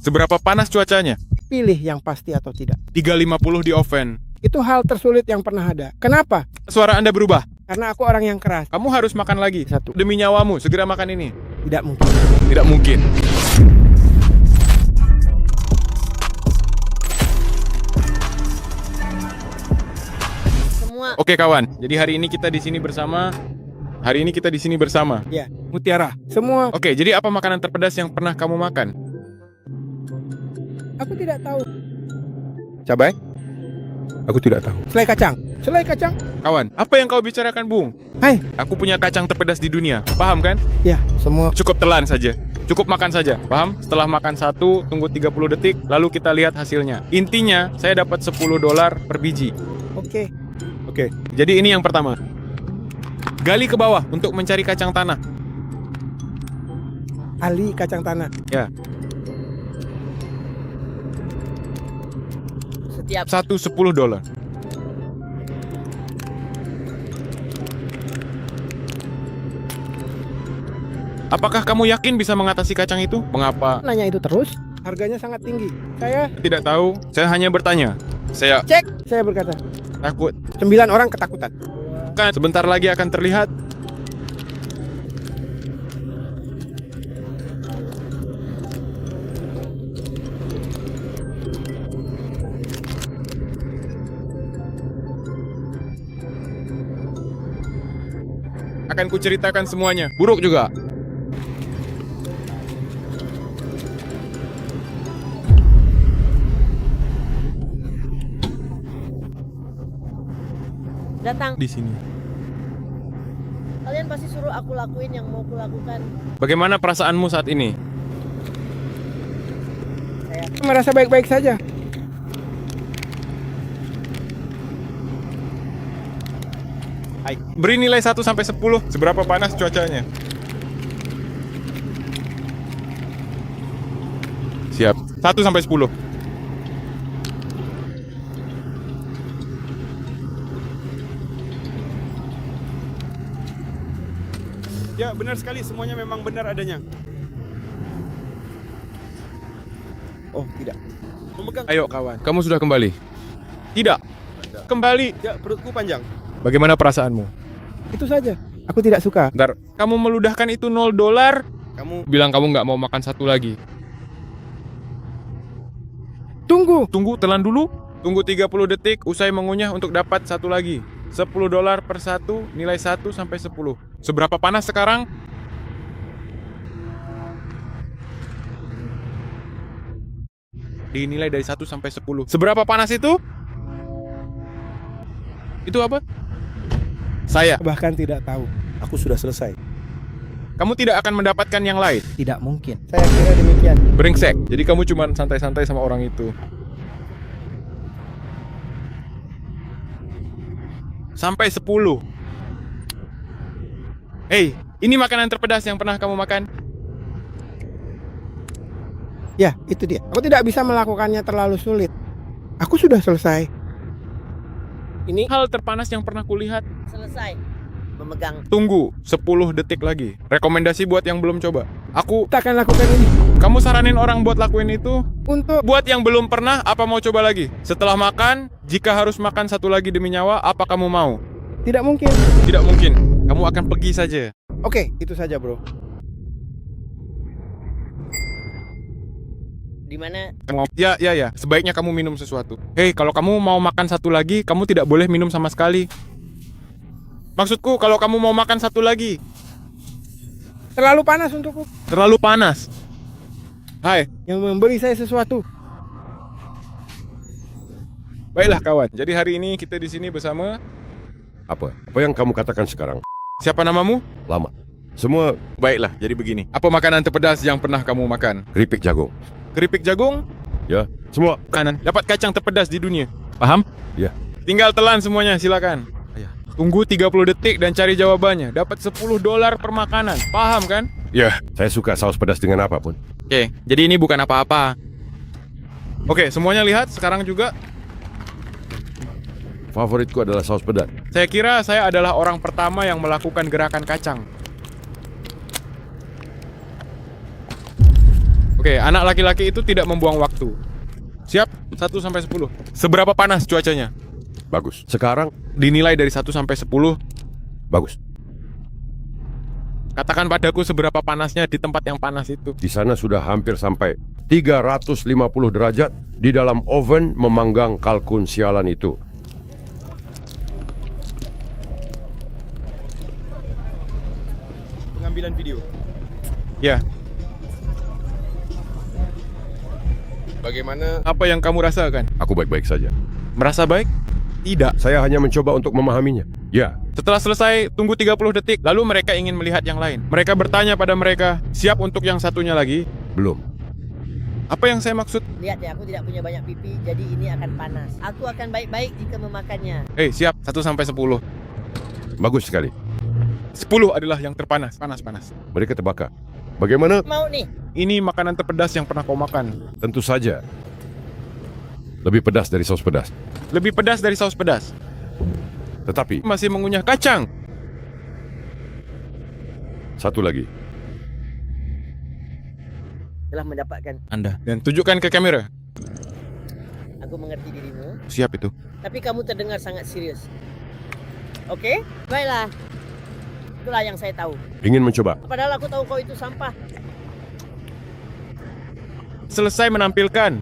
Seberapa panas cuacanya? Pilih yang pasti atau tidak. 350 di oven. Itu hal tersulit yang pernah ada. Kenapa? Suara Anda berubah. Karena aku orang yang keras. Kamu harus makan lagi. Satu. Demi nyawamu, segera makan ini. Tidak mungkin. Tidak mungkin. Semua. Oke kawan, jadi hari ini kita di sini bersama. Ya, Mutiara. Semua. Oke, jadi apa makanan terpedas yang pernah kamu makan? Aku tidak tahu. Cabai? Aku tidak tahu. Selai kacang. Selai kacang. Kawan, apa yang kau bicarakan, Bung? Hai. Aku punya kacang terpedas di dunia. Paham kan? Ya, semua. Cukup telan saja. Cukup makan saja, paham? Setelah makan satu, tunggu 30 detik, lalu kita lihat hasilnya. Intinya, saya dapat $10 per biji. Oke. Oke, jadi ini yang pertama. Gali ke bawah untuk mencari kacang tanah. Ali kacang tanah. Ya, Setiap satu $10. Apakah kamu yakin bisa mengatasi kacang itu? Mengapa? Nanya itu terus. Harganya sangat tinggi. Saya Tidak tahu, saya hanya bertanya. Saya cek. Saya berkata. takut. 9 orang ketakutan. Kan sebentar lagi akan terlihat. Akan kuceritakan semuanya. Buruk juga. datang. Di sini. Kalian pasti suruh aku lakuin yang mau kulakukan. Bagaimana perasaanmu saat ini? Merasa baik-baik saja. Beri nilai 1 sampai 10. Seberapa panas cuacanya? Siap. 1 sampai 10. Ya, benar sekali. Semuanya memang benar adanya. Oh, tidak. Memegang. Ayo kawan, kamu sudah kembali? Tidak. Kembali. Ya, perutku panjang. Bagaimana perasaanmu? Itu saja. Aku tidak suka. Bentar, kamu meludahkan itu $0. Kamu Bilang kamu nggak mau makan satu lagi. Tunggu. Tunggu, telan dulu. Tunggu 30 detik, usai mengunyah untuk dapat satu lagi. $10 per satu, nilai 1 sampai 10. Seberapa panas sekarang? Dinilai dari 1 sampai 10. Seberapa panas itu? Itu apa? Saya. Bahkan tidak tahu. aku sudah selesai. Kamu tidak akan mendapatkan yang lain. Tidak mungkin. Saya kira demikian. Brengsek. Jadi kamu cuma santai-santai sama orang itu. Sampai 10. Hei, ini makanan terpedas yang pernah kamu makan? Ya, itu dia. Aku tidak bisa melakukannya terlalu sulit. Aku sudah selesai. Ini Hal terpanas yang pernah kulihat. Selesai. Memegang. Tunggu 10 detik lagi. Rekomendasi buat yang belum coba. kita akan lakukan ini Kamu saranin orang buat lakuin itu? untuk Buat yang belum pernah, apa mau coba lagi? Setelah makan, jika harus makan satu lagi demi nyawa, apa kamu mau? tidak mungkin. Tidak mungkin. Kamu akan pergi saja. Oke, itu saja, bro. Di mana? Ya. Sebaiknya kamu minum sesuatu. Hei, kalau kamu mau makan satu lagi, kamu tidak boleh minum sama sekali. Maksudku, kalau kamu mau makan satu lagi. Terlalu panas untukku. Terlalu panas. Hai, Yang memberi saya sesuatu. baiklah kawan. Jadi hari ini kita di sini bersama. Apa? Apa yang kamu katakan sekarang? Siapa namamu? Lama. Semua Baiklah, jadi begini. Apa makanan terpedas yang pernah kamu makan? keripik jagung. Keripik jagung? Ya, semua. Kanan. Dapat kacang terpedas di dunia. Paham? Ya. Tinggal telan semuanya, silakan. Tunggu 30 detik dan cari jawabannya. Dapat $10 per makanan. Paham kan? Ya, saya suka saus pedas dengan apapun. Oke, jadi ini bukan apa-apa. Oke, semuanya lihat sekarang juga. Favoritku adalah saus pedas. Saya kira saya adalah orang pertama yang melakukan gerakan kacang. Oke, Oke, anak laki-laki itu tidak membuang waktu. Siap? 1 sampai 10. Seberapa panas cuacanya? Bagus. Sekarang, Dinilai dari 1 sampai 10. bagus. Katakan padaku seberapa panasnya di tempat yang panas itu. Di sana sudah hampir sampai 350 derajat di dalam oven memanggang kalkun sialan itu. Pengambilan video. Ya, Bagaimana? apa yang kamu rasakan? Aku baik-baik saja. Merasa baik? Tidak. Saya hanya mencoba untuk memahaminya. Ya, Setelah selesai, tunggu 30 detik. Lalu mereka ingin melihat yang lain. Mereka bertanya pada mereka, siap untuk yang satunya lagi? belum. Apa yang saya maksud? Lihat ya, aku tidak punya banyak pipi, jadi ini akan panas. Aku akan baik-baik jika memakannya. Hei, siap. 1 sampai 10. Bagus sekali. 10 adalah yang terpanas. Panas. Mereka terbakar. Bagaimana? Mau nih? Ini makanan terpedas yang pernah kau makan. Tentu saja. Lebih pedas dari saus pedas. Lebih pedas dari saus pedas. Tetapi, Masih mengunyah kacang. satu lagi. Telah mendapatkan. Anda. Dan tunjukkan ke kamera. Aku mengerti dirimu, Siap itu. tapi kamu terdengar sangat serius. Oke? Baiklah. Itulah yang saya tahu. Ingin mencoba. Padahal aku tahu kau itu sampah. Selesai menampilkan.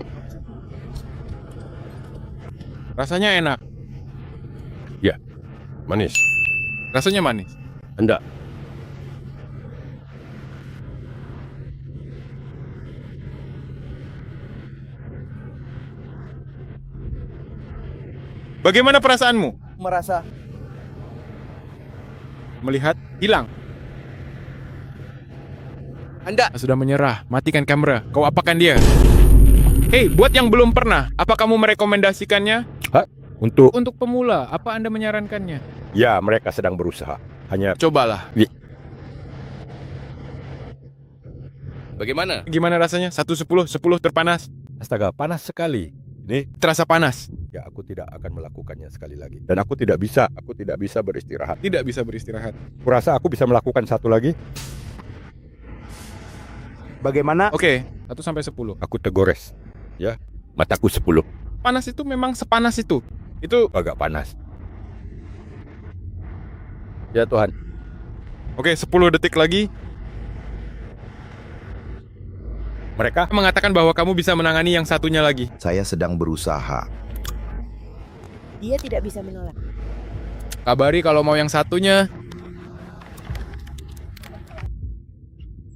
Rasanya enak. Ya, manis. Rasanya manis. Anda. Bagaimana perasaanmu? Merasa Melihat hilang. Anda Sudah menyerah. Matikan kamera. Kau apakan dia? Hei, buat yang belum pernah, apa kamu merekomendasikannya? Untuk Untuk pemula, apa Anda menyarankannya? ya mereka sedang berusaha. Hanya Cobalah. bagaimana? Gimana rasanya? 1-10, 10 terpanas. Astaga, panas sekali. Ini Terasa panas. ya aku tidak akan melakukannya sekali lagi. Dan aku tidak bisa beristirahat. Tidak bisa beristirahat. Kurasa aku bisa melakukan satu lagi. Bagaimana? Oke, 1 sampai 10. Aku tegores. Ya, mataku 10. Panas itu memang sepanas itu. Itu Agak panas. Ya Tuhan. oke, 10 detik lagi. Mereka Mengatakan bahwa kamu bisa menangani yang satunya lagi. Saya sedang berusaha. Dia tidak bisa menolak. Kabari kalau mau yang satunya.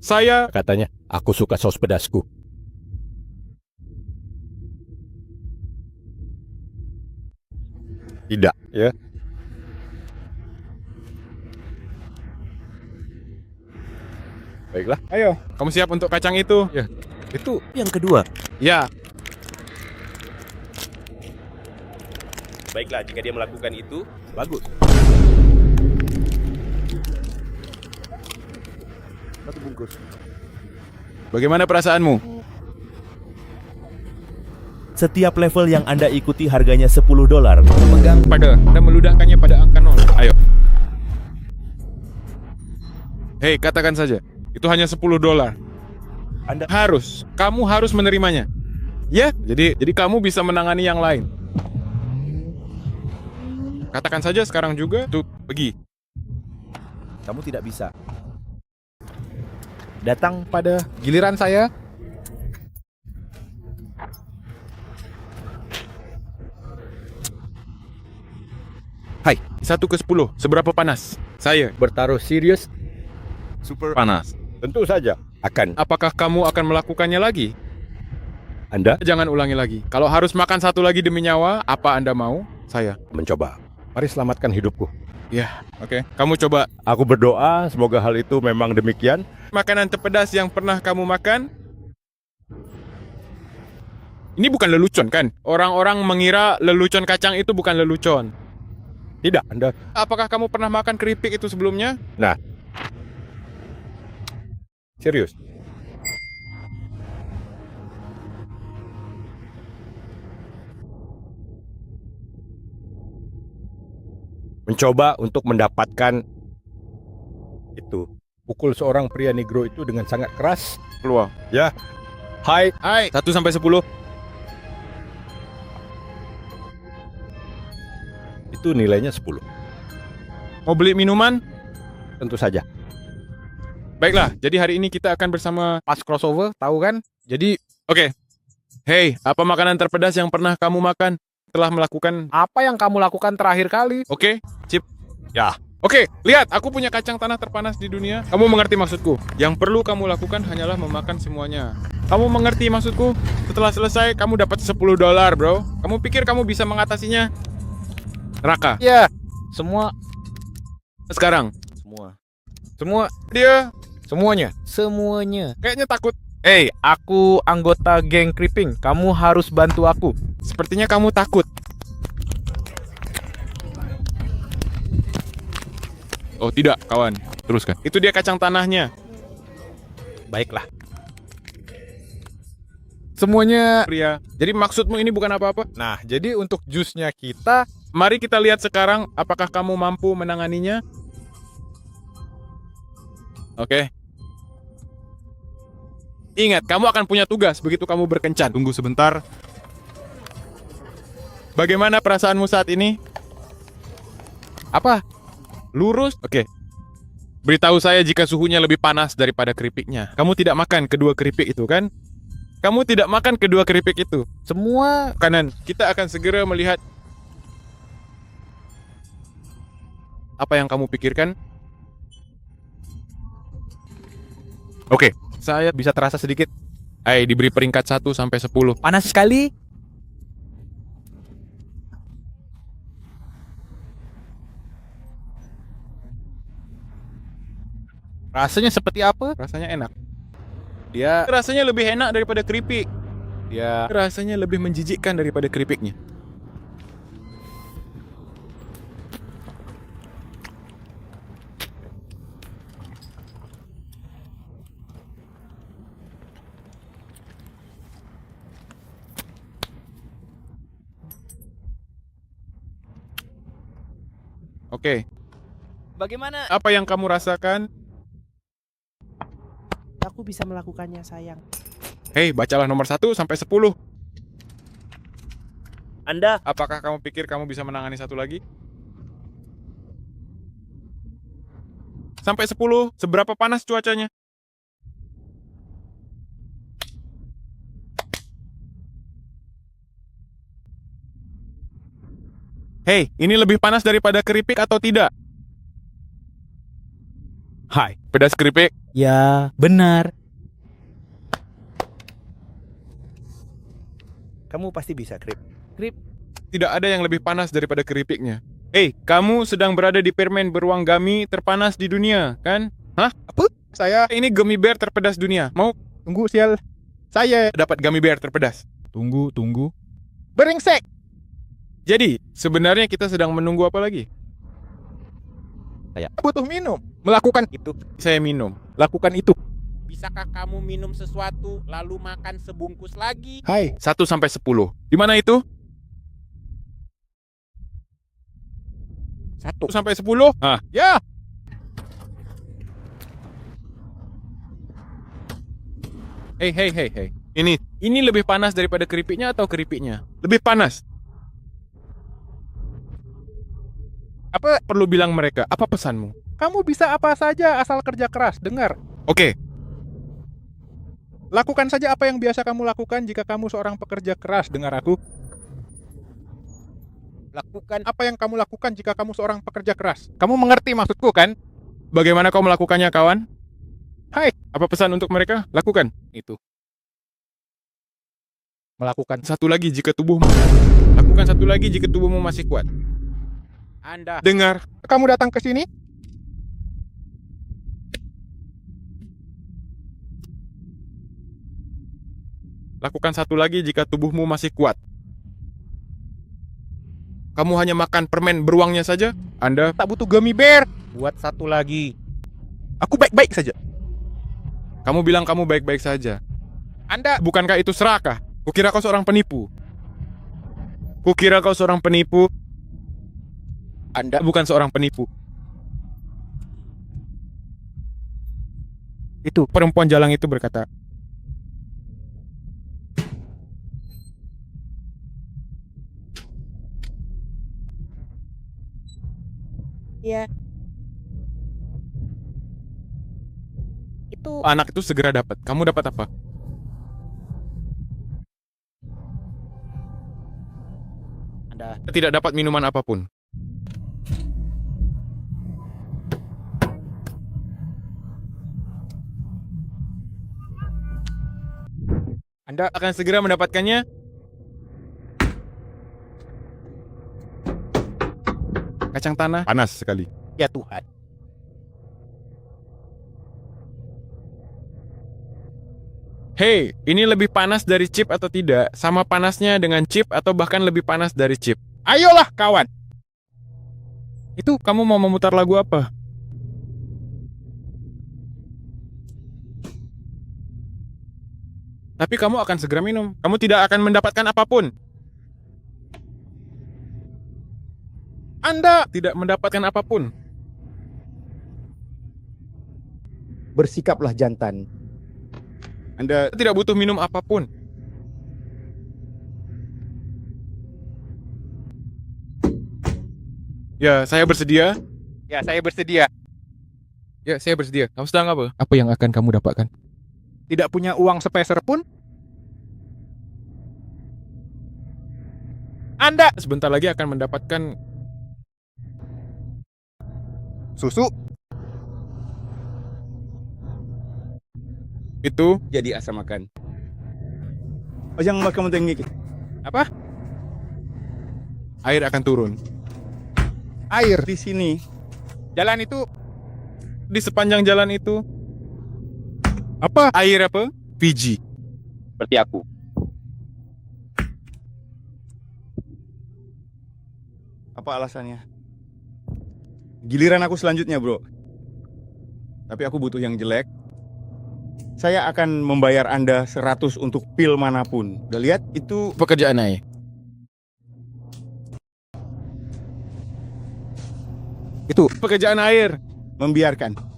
Saya katanya, aku suka saus pedasku. Tidak, ya. Baiklah. Ayo, kamu siap untuk kacang itu? Ya, itu Yang kedua, Ya. Baiklah, jika dia melakukan itu, bagus. satu bungkus. Bagaimana perasaanmu? Setiap level yang Anda ikuti harganya $10. Memegang Pada Anda meludahkannya pada angka 0. Ayo. Hei, katakan saja. Itu hanya $10. Kamu harus menerimanya. Ya, jadi kamu bisa menangani yang lain. Katakan saja sekarang juga, tuh, pergi. Kamu tidak bisa. Datang Pada giliran saya. Hai, 1/10. Seberapa panas? Saya. Bertaruh serius, Super panas. tentu saja akan Apakah kamu akan melakukannya lagi? Anda Jangan ulangi lagi. Kalau harus makan satu lagi demi nyawa, apa Anda mau? Saya. mencoba. Mari selamatkan hidupku. Ya, oke. Kamu coba Aku berdoa semoga hal itu memang demikian. makanan terpedas yang pernah kamu makan. Ini bukan lelucon kan? Orang-orang mengira lelucon kacang itu bukan lelucon. Tidak, Anda Apakah kamu pernah makan keripik itu sebelumnya? serius. Mencoba untuk mendapatkan itu. Pukul seorang pria negro itu dengan sangat keras. Keluar. Ya, Hai. 1 sampai 10. Itu nilainya 10. Mau beli minuman? Tentu saja. Baiklah, jadi hari ini kita akan bersama Pas crossover, tahu kan? Jadi Oke. Hey, apa makanan terpedas yang pernah kamu makan setelah melakukan... apa yang kamu lakukan terakhir kali? Oke, Cip. Ya. Oke, lihat, aku punya kacang tanah terpanas di dunia. Kamu mengerti maksudku? Yang perlu kamu lakukan hanyalah memakan semuanya. Kamu mengerti maksudku? Setelah selesai, kamu dapat $10, bro. Kamu pikir kamu bisa mengatasinya? Neraka. Ya, semua Sekarang, semua dia semuanya. kayaknya takut. Hey, aku anggota geng creeping. Kamu harus bantu aku. Sepertinya kamu takut. Oh tidak, kawan. Teruskan. Itu dia kacang tanahnya. Baiklah. Semuanya. Pria. Jadi maksudmu ini bukan apa-apa? Nah, jadi untuk jusnya kita, Mari kita lihat sekarang apakah kamu mampu menanganinya. Oke. Ingat, kamu akan punya tugas begitu kamu berkencan. Tunggu sebentar. Bagaimana perasaanmu saat ini? apa? Lurus? Oke. Beritahu saya jika suhunya lebih panas daripada keripiknya. Kamu tidak makan kedua keripik itu, kan? Kamu tidak makan kedua keripik itu. Semua Kanan, kita akan segera melihat apa yang kamu pikirkan. Oke, saya bisa terasa sedikit diberi peringkat 1 sampai 10. panas sekali. Rasanya seperti apa? Rasanya enak. Dia Rasanya lebih enak daripada keripik. dia Rasanya lebih menjijikkan daripada keripiknya. Oke, Bagaimana apa yang kamu rasakan? aku bisa melakukannya, sayang? Hei, bacalah nomor 1 sampai 10. Anda Apakah kamu pikir kamu bisa menangani satu lagi? Sampai 10, seberapa panas cuacanya? Hei, ini lebih panas daripada keripik atau tidak? Hai. Pedas keripik? Ya, benar. Kamu pasti bisa, Krip. Tidak ada yang lebih panas daripada keripiknya. Hei, kamu sedang berada di permen beruang gummy terpanas di dunia, kan? Hah? Apa? Saya ini gummy bear terpedas dunia. Mau Tunggu, sial. Saya dapat gummy bear terpedas? tunggu. Brengsek. Jadi, sebenarnya kita sedang menunggu apa lagi? Butuh minum. Melakukan itu. Saya minum. Lakukan itu. Bisakah kamu minum sesuatu lalu makan sebungkus lagi? Hai. 1 sampai 10. Di mana itu? 1 sampai 10? Hah, Ya. Hei. Ini lebih panas daripada keripiknya atau keripiknya? Lebih panas. Apa perlu bilang mereka? Apa pesanmu? Kamu bisa apa saja asal kerja keras. Dengar. Oke, Lakukan saja apa yang biasa kamu lakukan jika kamu seorang pekerja keras. Dengar aku. Lakukan apa yang kamu lakukan jika kamu seorang pekerja keras. Kamu mengerti maksudku, kan? bagaimana kau melakukannya, kawan? Hai. Apa pesan untuk mereka? Lakukan. Itu. Melakukan. Satu lagi jika tubuhmu. Lakukan satu lagi jika tubuhmu masih kuat. Anda Dengar. Kamu datang ke sini? Lakukan satu lagi jika tubuhmu masih kuat. Kamu hanya makan permen beruangnya saja? Anda Tak butuh gummy bear. buat satu lagi. Aku baik-baik saja. Kamu bilang kamu baik-baik saja. Anda Bukankah itu serakah? Kukira kau seorang penipu. Anda bukan seorang penipu. Itu Perempuan jalang itu berkata, Iya. Itu Anak itu segera dapat. Kamu dapat apa? Anda Tidak dapat minuman apapun. Anda akan segera mendapatkannya. Kacang tanah. Panas sekali. Ya Tuhan. Hei, ini lebih panas dari chip atau tidak? Sama panasnya dengan chip atau bahkan lebih panas dari chip? Ayolah kawan. Itu kamu mau memutar lagu apa? Tapi kamu akan segera minum. Kamu tidak akan mendapatkan apapun. Anda tidak mendapatkan apapun. Bersikaplah jantan. Anda tidak butuh minum apapun. Ya, saya bersedia. Ya, saya bersedia. Ya, saya bersedia. Kamu sedang apa? Apa yang akan kamu dapatkan? Tidak punya uang sepeser pun. Anda sebentar lagi akan mendapatkan Susu. itu. Jadi asam makan. Oh, jangan makan menteng. Apa? Air akan turun. Air. Di sini. Jalan itu. Di sepanjang jalan itu. Apa? Air apa? Fiji. Seperti aku. Apa alasannya? Giliran aku selanjutnya, bro. Tapi aku butuh yang jelek. Saya akan membayar Anda 100 untuk pil manapun. Udah lihat? Itu Pekerjaan Ai. Itu. Pekerjaan air. membiarkan.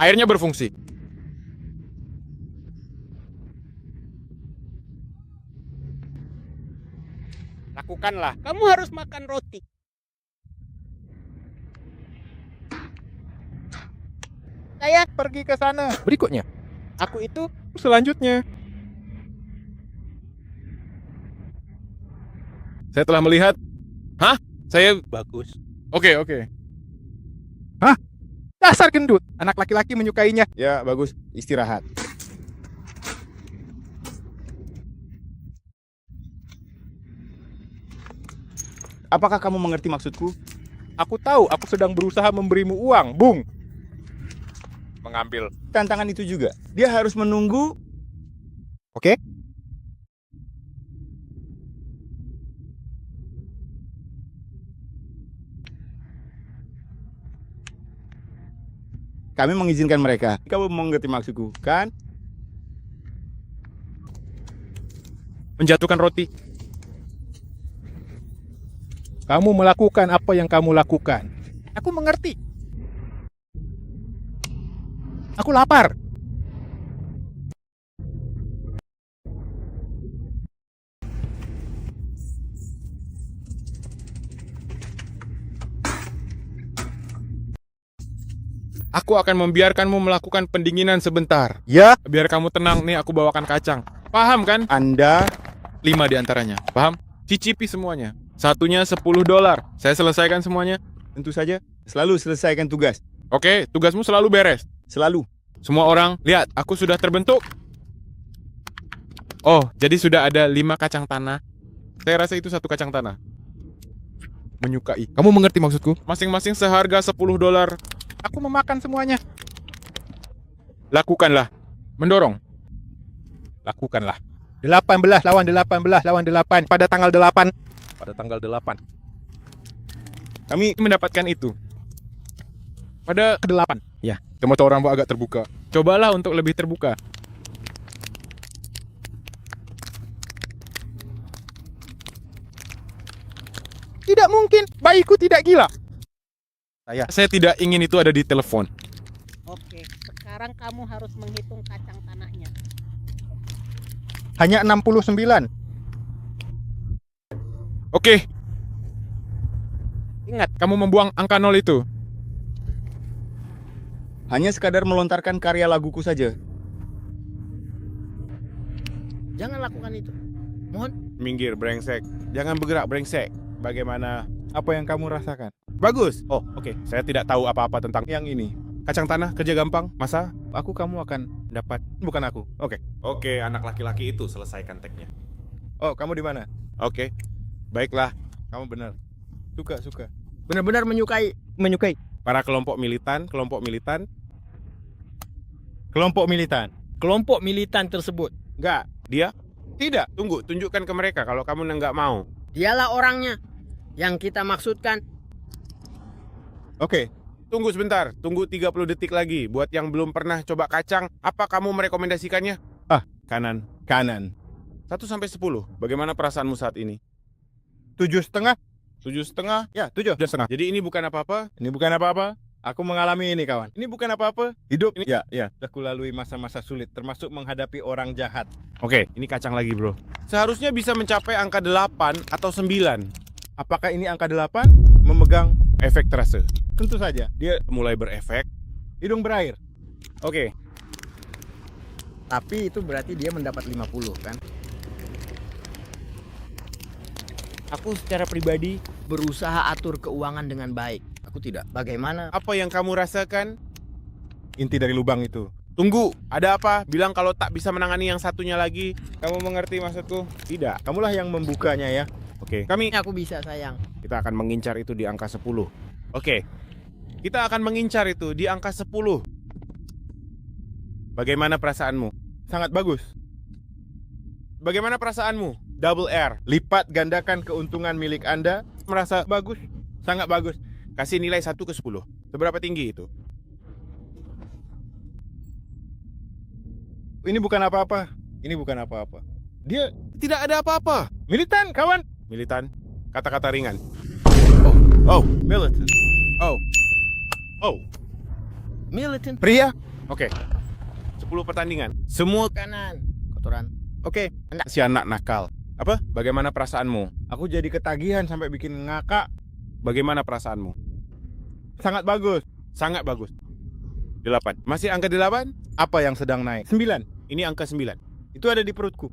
Airnya berfungsi. Lakukanlah. Kamu harus makan roti. saya Pergi ke sana. Berikutnya. Aku itu Selanjutnya. Saya telah melihat. Hah? Saya bagus. Oke. Dasar gendut. Anak laki-laki menyukainya. Ya, bagus. Istirahat. Apakah kamu mengerti maksudku? Aku tahu aku sedang berusaha memberimu uang, Bung. Mengambil. Tantangan itu juga. Dia harus menunggu. Oke? Kami mengizinkan mereka. Kamu mengerti maksudku, kan? menjatuhkan roti. Kamu melakukan apa yang kamu lakukan. Aku mengerti. Aku lapar. Aku akan membiarkanmu melakukan pendinginan sebentar. Ya, Biar kamu tenang, nih aku bawakan kacang. Paham kan? Anda 5 di antaranya. Paham? Cicipi semuanya. Satunya $10. Saya selesaikan semuanya. tentu saja selalu selesaikan tugas. Oke, tugasmu selalu beres. Selalu. Semua orang, lihat, aku sudah terbentuk. Oh, jadi sudah ada 5 kacang tanah. Saya rasa itu 1 kacang tanah. Menyukai. Kamu mengerti maksudku? Masing-masing seharga $10. aku memakan semuanya. Lakukanlah. Mendorong. Lakukanlah. 18 lawan 18 lawan 8 pada tanggal 8. Pada tanggal 8. Kami Mendapatkan itu. Pada Ke-8. ya, mata orang agak terbuka. Cobalah untuk lebih terbuka. mungkin. Bayiku tidak gila. Saya tidak ingin itu ada di telepon. Oke, sekarang kamu harus menghitung kacang tanahnya. Hanya 69. Oke. Ingat, kamu membuang angka 0 itu. Hanya sekadar melontarkan karya laguku saja. Jangan lakukan itu. Mohon. Minggir, brengsek. Jangan bergerak, brengsek. Bagaimana? Apa yang kamu rasakan? Bagus. Oh, oke. Saya tidak tahu apa-apa tentang Yang ini. kacang tanah, kerja gampang. Masa? Kamu akan dapat. Bukan aku. Oke. Oke, anak laki-laki itu selesaikan tagnya. Oh, kamu di mana? Oke. Baiklah. Kamu benar. Suka. Benar-benar menyukai. Para kelompok militan. Kelompok militan. Kelompok militan tersebut. Enggak, dia Tidak. tunggu, tunjukkan ke mereka kalau kamu nggak mau. Dialah orangnya yang kita maksudkan. Oke. Tunggu sebentar, tunggu 30 detik lagi. Buat yang belum pernah coba kacang, apa kamu merekomendasikannya? Kanan. 1 sampai 10. Bagaimana perasaanmu saat ini? 7,5. 7,5? Ya, 7,5. Jadi ini bukan apa-apa? Ini bukan apa-apa. Aku mengalami ini, kawan. Ini bukan apa-apa. Hidup. Ya. Sudah kulalui masa-masa sulit, termasuk menghadapi orang jahat. Oke, ini kacang lagi, bro. Seharusnya bisa mencapai angka 8 atau 9. Apakah ini angka 8? Memegang? Efek terasa. Tentu saja. Dia Mulai berefek. hidung berair. Oke, Tapi itu berarti dia mendapat 50 kan? Aku secara pribadi berusaha atur keuangan dengan baik. Aku tidak. Bagaimana? apa yang kamu rasakan? Inti dari lubang itu. Tunggu, ada apa? Bilang kalau tak bisa menangani yang satunya lagi. Kamu mengerti maksudku? Tidak. Kamulah yang membukanya ya. Oke, kami Aku bisa, sayang. kita akan mengincar itu di angka 10. Oke. Kita akan mengincar itu di angka 10. Bagaimana perasaanmu? Sangat bagus. Bagaimana perasaanmu? Double R. Lipat gandakan keuntungan milik Anda. Merasa Bagus. Sangat bagus. kasih nilai 1 ke 10. Seberapa tinggi itu? Ini bukan apa-apa. Ini bukan apa-apa. Dia Tidak ada apa-apa. militan, kawan. Militan. Kata-kata ringan. Militan. Militant. Pria. Oke. 10 pertandingan. Semua Kanan. Kotoran. Oke. si anak nakal. Apa? Bagaimana perasaanmu? Aku jadi ketagihan sampai bikin ngakak. Bagaimana perasaanmu? Sangat bagus. Sangat bagus. 8. Masih angka 8? Apa yang sedang naik? 9. Ini angka 9. Itu ada di perutku.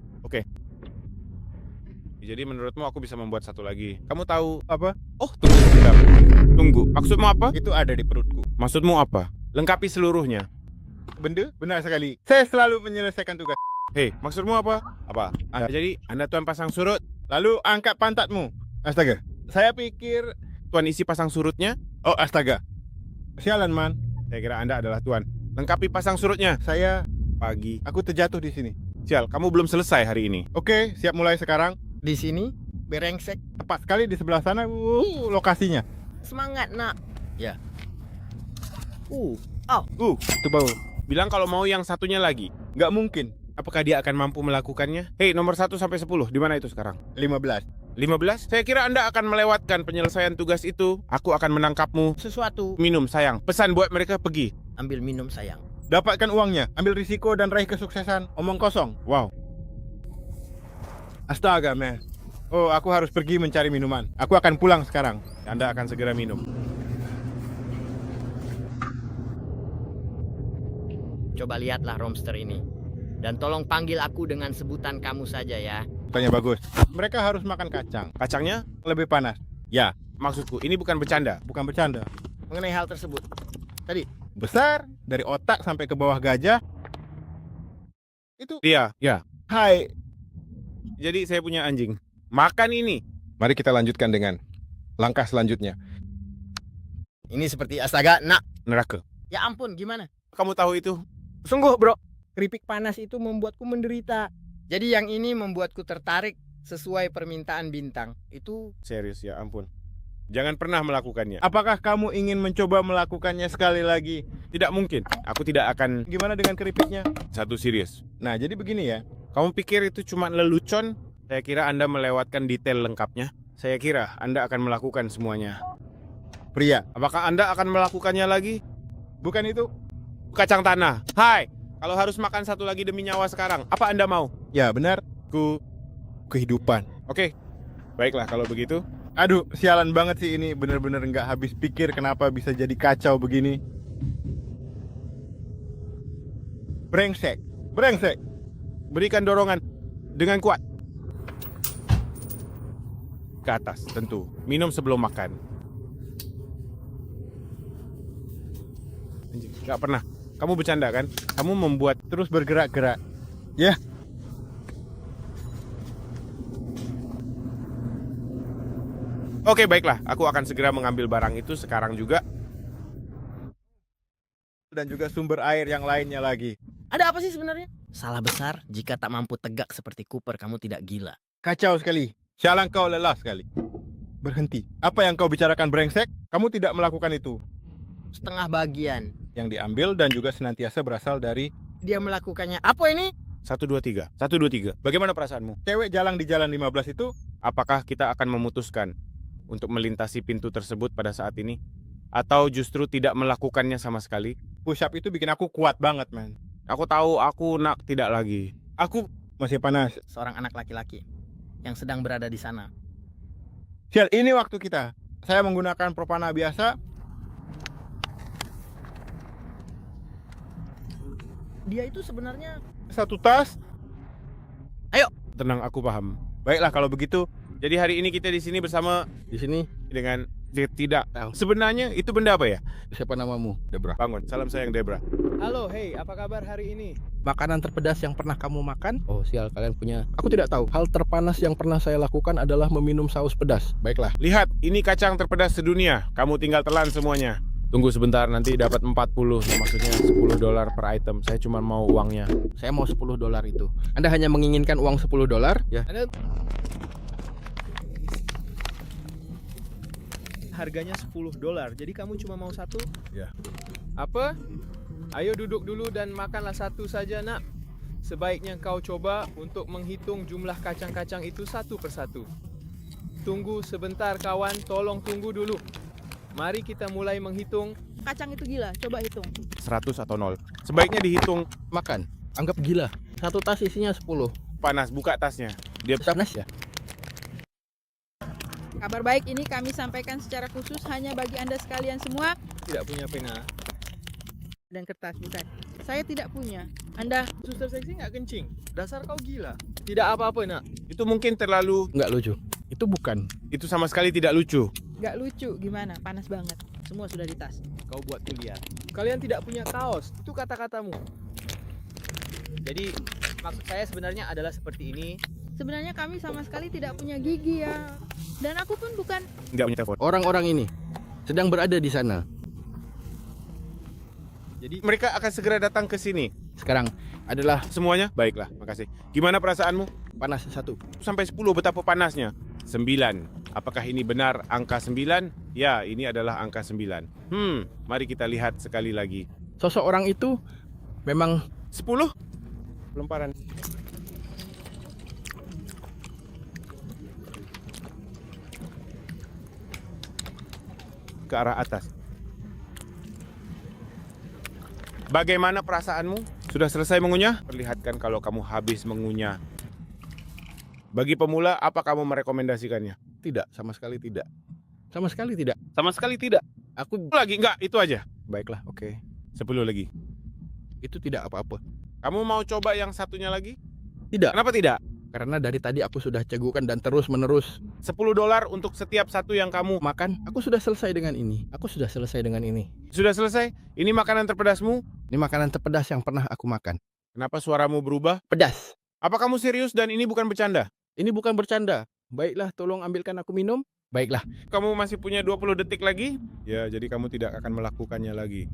Jadi menurutmu aku bisa membuat satu lagi. Kamu tahu Apa? Oh, tunggu sebentar. Tunggu. Maksudmu apa? Itu ada di perutku. Maksudmu apa? Lengkapi seluruhnya. Benda? Benar sekali. Saya selalu menyelesaikan tugas. Hei, maksudmu apa? Apa? Jadi Anda tuan pasang surut. Lalu angkat pantatmu. Astaga. Saya pikir... Tuan isi pasang surutnya. Oh, astaga. Sialan, man. Saya kira Anda adalah tuan. Lengkapi pasang surutnya. Saya... Pagi. Aku terjatuh di sini. Sial, kamu belum selesai hari ini. Oke, siap mulai sekarang. Di sini berengsek. Tepat sekali di sebelah sana. Lokasinya. Semangat, nak. Ya. Itu bau. Bilang kalau mau yang satunya lagi. Nggak mungkin. Apakah dia akan mampu melakukannya? Hei, nomor 1 sampai 10. Di mana itu sekarang? 15. 15? Saya kira Anda akan melewatkan penyelesaian tugas itu. Aku akan menangkapmu. Sesuatu. Minum, sayang. Pesan buat mereka pergi. Ambil minum, sayang. Dapatkan uangnya. Ambil risiko dan raih kesuksesan. Omong kosong. Wow. Astaga, man. Oh, aku harus pergi mencari minuman. Aku akan pulang sekarang. Anda akan segera minum. Coba lihatlah Romster ini. Dan tolong panggil aku dengan sebutan kamu saja ya. Tanya bagus. Mereka harus makan kacang. Kacangnya? Lebih panas. Ya. Maksudku, ini bukan bercanda. Bukan bercanda. Mengenai hal tersebut. Tadi. Besar. Dari otak sampai ke bawah gajah. Itu. Iya. Ya. Hai. Jadi saya punya anjing. Makan ini. Mari kita lanjutkan dengan langkah selanjutnya. Ini seperti astaga, nak. Neraka. Ya ampun, gimana? Kamu tahu itu? Sungguh, bro. Keripik panas itu membuatku menderita. Jadi yang ini membuatku tertarik sesuai permintaan bintang. Itu Serius, ya ampun. Jangan pernah melakukannya. Apakah kamu ingin mencoba melakukannya sekali lagi? Tidak mungkin. Aku tidak akan. Gimana dengan keripiknya? Satu serius. Nah, jadi begini ya. Kamu pikir itu cuma lelucon? Saya kira Anda melewatkan detail lengkapnya. Saya kira Anda akan melakukan semuanya. Pria, Apakah Anda akan melakukannya lagi? bukan itu? Kacang tanah. Hai, kalau harus makan satu lagi demi nyawa sekarang, apa Anda mau? Ya benar, kehidupan. Oke, baiklah kalau begitu. Aduh, sialan banget sih ini, bener-bener nggak habis pikir kenapa bisa jadi kacau begini. Brengsek, brengsek. Berikan dorongan dengan kuat. Ke atas, tentu. Minum sebelum makan. Anjing, nggak pernah. Kamu bercanda kan? Kamu membuat Terus bergerak-gerak. Ya, Oke, baiklah. Aku akan segera mengambil barang itu sekarang juga. dan juga sumber air yang lainnya lagi. Ada apa sih sebenarnya? Salah besar jika tak mampu tegak seperti Cooper, kamu tidak gila. Kacau sekali. Sialan kau lelah sekali. Berhenti. Apa yang kau bicarakan brengsek? Kamu tidak melakukan itu. Setengah bagian. Yang diambil dan juga senantiasa berasal dari Dia melakukannya. Apa ini? 1, 2, 3. 1, 2, 3. Bagaimana perasaanmu? cewek jalan di jalan 15 itu. Apakah kita akan memutuskan untuk melintasi pintu tersebut pada saat ini? Atau justru tidak melakukannya sama sekali? Push up itu bikin aku kuat banget, man. Aku tahu aku nak tidak lagi. Aku masih panas. Seorang anak laki-laki yang sedang berada di sana. Sial, ini waktu kita. Saya menggunakan propana biasa. Dia itu sebenarnya... Satu tas. Tenang, aku paham. Baiklah kalau begitu. Jadi hari ini kita di sini bersama Di sini dengan tidak. Sebenarnya itu benda apa ya? siapa namamu? Debra. Bangun. Salam sayang Debra. Halo, hey, apa kabar hari ini? Makanan terpedas yang pernah kamu makan? Oh sial, kalian punya. Aku tidak tahu. Hal terpanas yang pernah saya lakukan adalah meminum saus pedas. Baiklah. Lihat, ini kacang terpedas sedunia. Kamu tinggal telan semuanya. Tunggu sebentar, nanti dapat 40. Maksudnya $10 per item. Saya cuma mau uangnya. Saya mau $10 itu. Anda hanya menginginkan uang $10? Ya. Harganya $10, jadi kamu cuma mau satu? Ya. Apa? Ayo duduk dulu dan makanlah satu saja, nak. Sebaiknya kau coba untuk menghitung jumlah kacang-kacang itu satu persatu. Tunggu sebentar kawan, tolong tunggu dulu. Mari kita mulai menghitung. Kacang itu gila, coba hitung. 100 atau 0. Sebaiknya dihitung Makan. Anggap gila. Satu tas isinya 10. panas. Buka tasnya. Dia Panas ya? Kabar baik ini kami sampaikan secara khusus hanya bagi Anda sekalian semua. Tidak punya pena. Dan kertas, bukan. Saya tidak punya. Anda Suster seksi nggak kencing? Dasar kau gila. Tidak apa-apa, nak. itu mungkin terlalu. Nggak lucu. Itu bukan. Itu sama sekali tidak lucu. nggak lucu, gimana? Panas banget. Semua sudah di tas. Kau buat kuliah. Kalian tidak punya kaos. Itu kata-katamu. Jadi maksud saya sebenarnya adalah seperti ini. Sebenarnya kami sama sekali tidak punya gigi ya. Dan aku pun bukan. Nggak punya telepon. Orang-orang ini sedang berada di sana. Jadi mereka akan segera datang ke sini. Sekarang adalah Semuanya? Baiklah, makasih. Gimana perasaanmu? panas 1. Sampai 10, betapa panasnya? 9. Apakah ini benar angka 9? Ya, ini adalah angka 9. Mari kita lihat sekali lagi. Sosok orang itu memang 10? Lemparan. Ke arah atas. Bagaimana perasaanmu? Sudah selesai mengunyah? Perlihatkan kalau kamu habis mengunyah. Bagi pemula, apa kamu merekomendasikannya? tidak, sama sekali tidak. Sama sekali tidak. Sama sekali tidak. Aku Lagi enggak, itu aja. baiklah, oke. 10 lagi. Itu tidak apa-apa. Kamu mau coba yang satunya lagi? Tidak, Kenapa tidak? karena dari tadi aku sudah cegukan dan terus-menerus $10 untuk setiap satu yang kamu makan. Aku sudah selesai dengan ini. Aku sudah selesai dengan ini. Sudah selesai? Ini makanan terpedasmu? Ini makanan terpedas yang pernah aku makan. Kenapa suaramu berubah? Pedas. Apa kamu serius dan ini bukan bercanda? Ini bukan bercanda. Baiklah, tolong ambilkan aku minum. Baiklah. Kamu masih punya 20 detik lagi? Ya, jadi kamu tidak akan melakukannya lagi.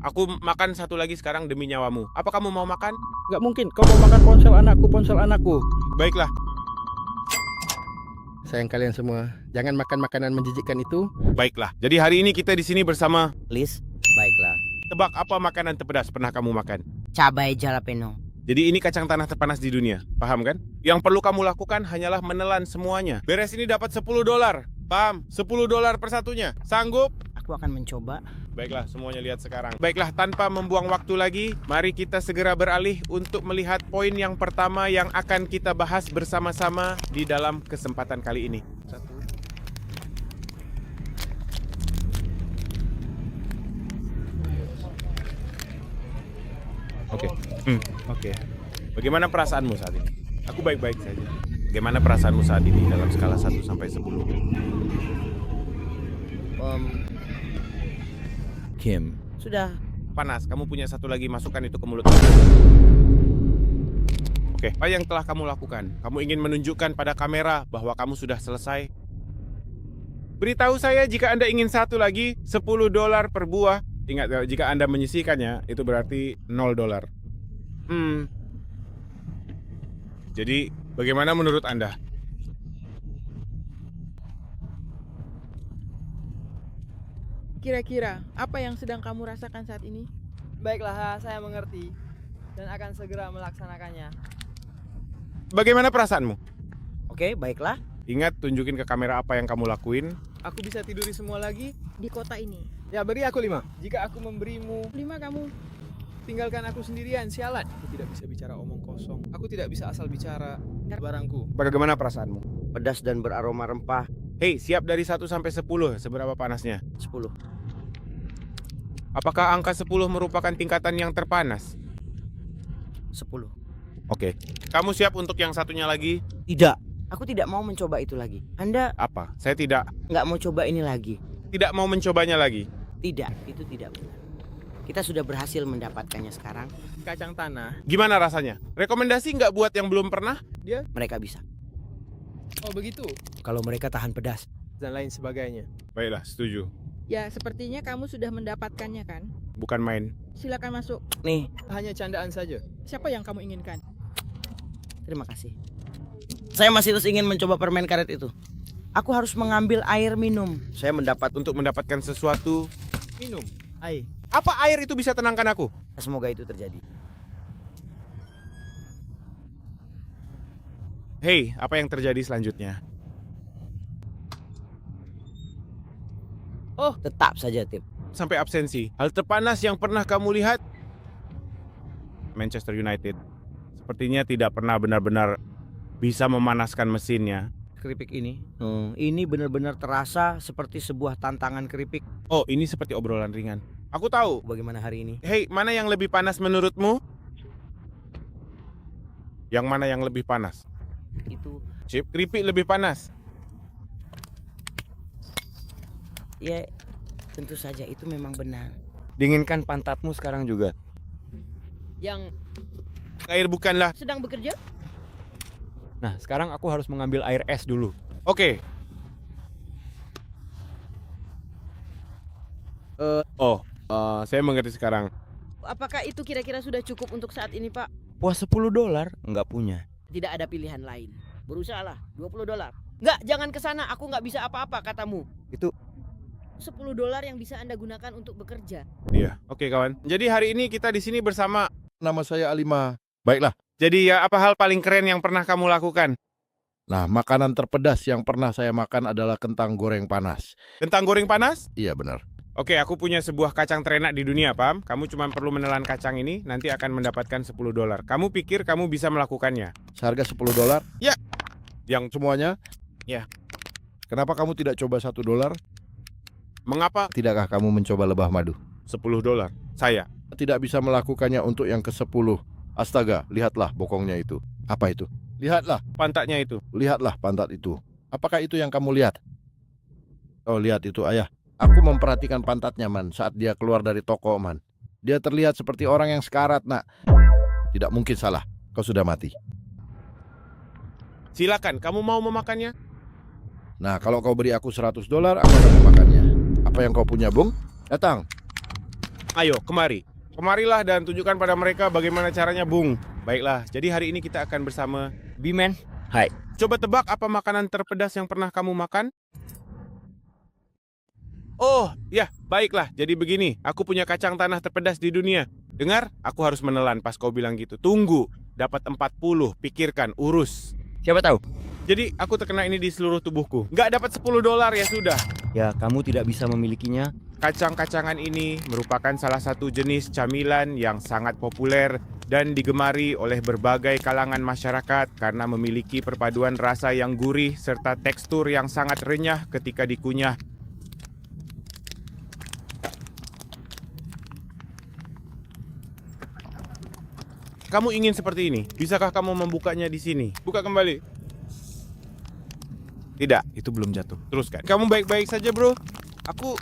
Aku makan satu lagi sekarang demi nyawamu. Apa kamu mau makan? Gak mungkin. Kau mau makan ponsel anakku. Baiklah. Sayang kalian semua, jangan makan makanan menjijikkan itu. Baiklah. Jadi hari ini kita di sini bersama. Liz, baiklah. Tebak apa makanan terpedas pernah kamu makan? Cabai jalapeno. Jadi ini kacang tanah terpanas di dunia, paham kan? Yang perlu kamu lakukan hanyalah menelan semuanya. Beres ini dapat $10, paham? $10 per satunya, sanggup? Aku akan mencoba. Baiklah, semuanya lihat sekarang. Baiklah, tanpa membuang waktu lagi, mari kita segera beralih untuk melihat poin yang pertama yang akan kita bahas bersama-sama di dalam kesempatan kali ini. Oke. Bagaimana perasaanmu saat ini? Aku baik-baik saja. Bagaimana perasaanmu saat ini dalam skala 1 sampai 10? Kim. Sudah. Panas, kamu punya satu lagi, masukkan itu ke mulut. Oke, apa yang telah kamu lakukan? Kamu ingin menunjukkan pada kamera bahwa kamu sudah selesai? Beritahu saya jika Anda ingin satu lagi, $10 per buah. Ingat, jika Anda menyisihkannya, itu berarti $0. Jadi, bagaimana menurut Anda? Kira-kira apa yang sedang kamu rasakan saat ini? Baiklah, saya mengerti dan akan segera melaksanakannya. Bagaimana perasaanmu? Oke, baiklah. Ingat, tunjukin ke kamera apa yang kamu lakuin. Aku bisa tiduri semua lagi? Di kota ini. Ya, beri aku 5. Jika aku memberimu 5 kamu. tinggalkan aku sendirian, sialan. Aku tidak bisa bicara omong kosong. Aku tidak bisa asal bicara barangku. Bagaimana perasaanmu? Pedas dan beraroma rempah. Hei, siap dari 1 sampai 10, seberapa panasnya? 10. Apakah angka 10 merupakan tingkatan yang terpanas? 10. Oke. Kamu siap untuk yang satunya lagi? Tidak. Aku tidak mau mencoba itu lagi. Anda Apa? Saya tidak nggak mau coba ini lagi. mau mencobanya lagi. Tidak, itu tidak benar. Kita sudah berhasil mendapatkannya sekarang. Kacang tanah. Gimana rasanya? Rekomendasi nggak buat yang belum pernah? Mereka bisa. Oh, begitu. Kalau mereka tahan pedas. Dan lain sebagainya. Baiklah, setuju. Ya, sepertinya kamu sudah mendapatkannya kan? Bukan main. Silakan masuk. Nih, Hanya candaan saja. Siapa yang kamu inginkan? terima kasih. Saya masih terus ingin mencoba permen karet itu. Aku harus mengambil air minum. Saya mendapat Untuk mendapatkan sesuatu. Minum. Air. Apa air itu bisa tenangkan aku? Semoga itu terjadi. Hei, apa yang terjadi selanjutnya? Oh, tetap saja, Tim. Sampai absensi. Hal terpanas yang pernah kamu lihat? Manchester United. Sepertinya tidak pernah benar-benar bisa memanaskan mesinnya. Keripik ini benar-benar terasa seperti sebuah tantangan keripik. Oh, ini seperti obrolan ringan. Aku tahu. Bagaimana hari ini? Hei, mana yang lebih panas menurutmu? Yang mana yang lebih panas? Itu, Chip, keripik lebih panas. ya tentu saja itu memang benar. Dinginkan pantatmu sekarang juga. Yang Air bukanlah. sedang bekerja? Nah, sekarang aku harus mengambil air es dulu. Oke. Saya mengerti sekarang. Apakah itu kira-kira sudah cukup untuk saat ini, Pak? Wah, $10 nggak punya. Tidak ada pilihan lain. Berusahalah, $20. Enggak, jangan ke sana. Aku nggak bisa apa-apa, katamu. Itu $10 yang bisa Anda gunakan untuk bekerja. Iya. Oke, kawan. Jadi hari ini kita di sini bersama. Nama saya Alima. Baiklah. Jadi ya, apa hal paling keren yang pernah kamu lakukan? Nah, makanan terpedas yang pernah saya makan adalah kentang goreng panas. Kentang goreng panas? Iya benar. Oke, aku punya sebuah kacang terenak di dunia, paham? Kamu cuma perlu menelan kacang ini, nanti akan mendapatkan $10. Kamu pikir kamu bisa melakukannya? Seharga $10? Ya. Yang Semuanya? Ya. Kenapa kamu tidak coba $1? Mengapa Tidakkah kamu mencoba lebah madu? $10? Saya. Tidak bisa melakukannya untuk yang ke-10. Astaga, lihatlah bokongnya itu. Apa itu? Lihatlah, Pantatnya itu. lihatlah pantat itu. Apakah itu yang kamu lihat? Oh, lihat itu, ayah. Aku memperhatikan pantatnya, Man, saat dia keluar dari toko, Man. Dia terlihat seperti orang yang sekarat, Nak. Tidak mungkin salah. Kau sudah mati. Silakan, kamu mau memakannya? Nah, kalau kau beri aku $100, aku akan memakannya. Apa yang kau punya, Bung? Datang. Ayo, kemari. Kemarilah dan tunjukkan pada mereka bagaimana caranya, Bung. Baiklah, jadi hari ini kita akan bersama Bimen. Hai. Coba tebak apa makanan terpedas yang pernah kamu makan? Oh, ya, baiklah. Jadi begini, aku punya kacang tanah terpedas di dunia. Dengar, aku harus menelan pas kau bilang gitu. Tunggu, dapat 40, pikirkan, urus. Siapa tahu? Jadi, aku terkena ini di seluruh tubuhku. Nggak dapat $10 ya sudah. Ya, kamu tidak bisa memilikinya. Kacang-kacangan ini merupakan salah satu jenis camilan yang sangat populer dan digemari oleh berbagai kalangan masyarakat karena memiliki perpaduan rasa yang gurih serta tekstur yang sangat renyah ketika dikunyah. Kamu ingin seperti ini? Bisakah kamu membukanya di sini? Buka kembali. Tidak, itu belum jatuh. Teruskan. Kamu baik-baik saja, bro? Aku...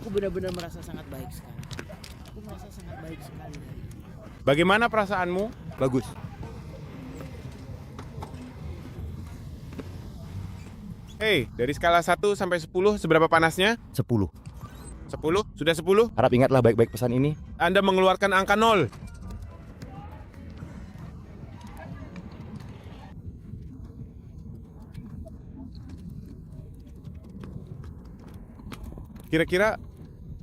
Aku benar-benar merasa sangat baik sekali. Aku merasa sangat baik sekali. Bagaimana perasaanmu? Bagus. Hei, dari skala 1 sampai 10, seberapa panasnya? 10. 10? Sudah 10? Harap ingatlah baik-baik pesan ini. Anda mengeluarkan angka 0. Kira-kira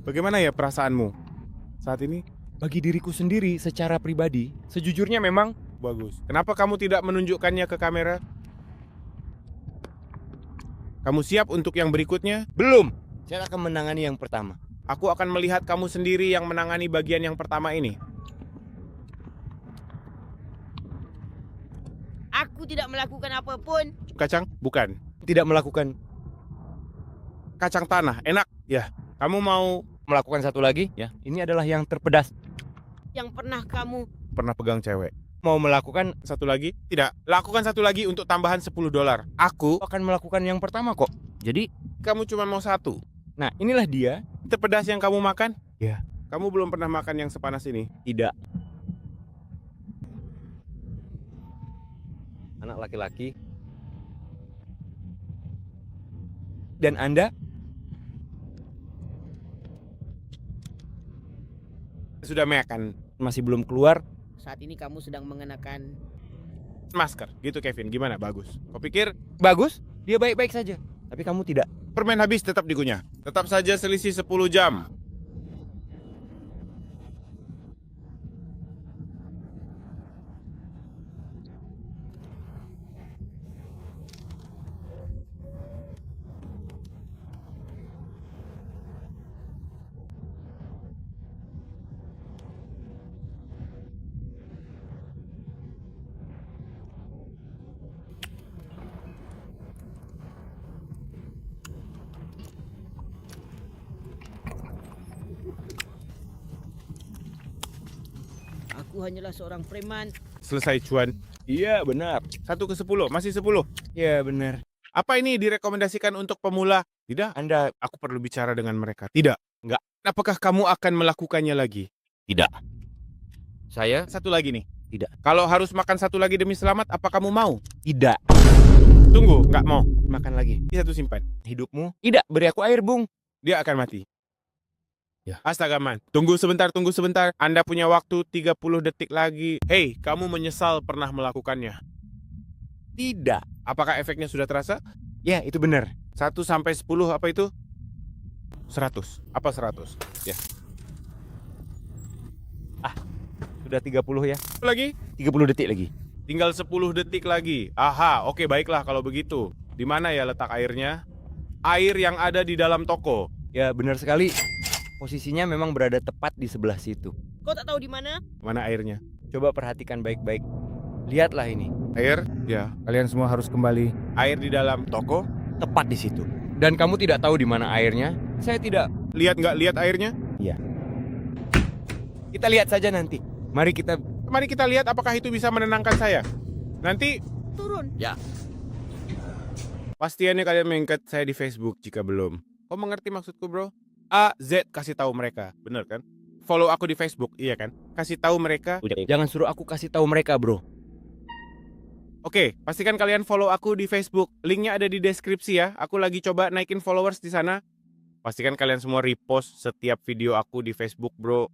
bagaimana ya perasaanmu saat ini? Bagi diriku sendiri secara pribadi, sejujurnya memang bagus. Kenapa kamu tidak menunjukkannya ke kamera? Kamu siap untuk yang berikutnya? belum. Saya akan menangani yang pertama. Aku akan melihat kamu sendiri yang menangani bagian yang pertama ini. Aku tidak melakukan apapun. Kacang? Bukan. Tidak melakukan. Kacang tanah, enak. Ya, kamu mau Melakukan satu lagi? Ya, ini adalah yang terpedas. Yang pernah kamu... pernah pegang cewek? Mau melakukan Satu lagi? Tidak, lakukan satu lagi untuk tambahan $10. Aku akan melakukan yang pertama kok. Jadi, kamu cuma mau satu. nah inilah dia. Terpedas yang kamu makan? Ya. Kamu belum pernah makan yang sepanas ini? Tidak. Anak laki-laki. Dan Anda? Sudah makan Masih belum keluar. Saat ini kamu sedang mengenakan... masker. Gitu Kevin, gimana? Bagus. Kau pikir Bagus. Dia baik-baik saja. Tapi kamu tidak. permen habis tetap dikunyah? Tetap saja selisih 10 jam. Aku hanyalah seorang preman. Selesai cuan. Iya benar. 1 ke 10, masih 10. Iya benar. Apa ini direkomendasikan untuk pemula? Tidak, Anda aku perlu bicara dengan mereka. Tidak. Enggak. Apakah kamu akan melakukannya lagi? tidak. Saya Satu lagi nih. tidak. Kalau harus makan satu lagi demi selamat, apa kamu mau? Tidak. Tunggu, nggak mau. Makan lagi. Ini satu simpan. Hidupmu? Tidak. Beri aku air, Bung. Dia akan mati. Ya. Astaga man. Tunggu sebentar, tunggu sebentar. Anda punya waktu 30 detik lagi. Hei, kamu menyesal pernah melakukannya. Tidak. Apakah efeknya sudah terasa? Ya, itu benar. 1 sampai 10 apa itu? 100. Apa 100? Ya. Sudah 30 ya. Lagi? 30 detik lagi. Tinggal 10 detik lagi. Aha, oke baiklah kalau begitu. Di mana ya letak airnya? Air yang ada di dalam toko. Ya, benar sekali. Posisinya memang berada tepat di sebelah situ. Kau tak tahu di mana? Mana airnya? Coba perhatikan baik-baik. Lihatlah ini. Air? Ya. Kalian semua harus kembali. Air di dalam toko? Tepat di situ. Dan kamu tidak tahu di mana airnya? Saya tidak. Lihat nggak lihat airnya? Iya. Kita lihat saja nanti. Mari kita... Mari kita lihat apakah itu bisa menenangkan saya. Nanti Turun. Ya. pastiannya kalian mengangkat saya di Facebook jika belum. Kau mengerti maksudku bro? A, Z kasih tahu mereka, bener kan? Follow aku di Facebook, iya kan? Kasih tahu mereka. Jangan suruh aku kasih tahu mereka, bro. Oke, pastikan kalian follow aku di Facebook. Linknya ada di deskripsi ya. Aku lagi coba naikin followers di sana. Pastikan kalian semua repost setiap video aku di Facebook, bro.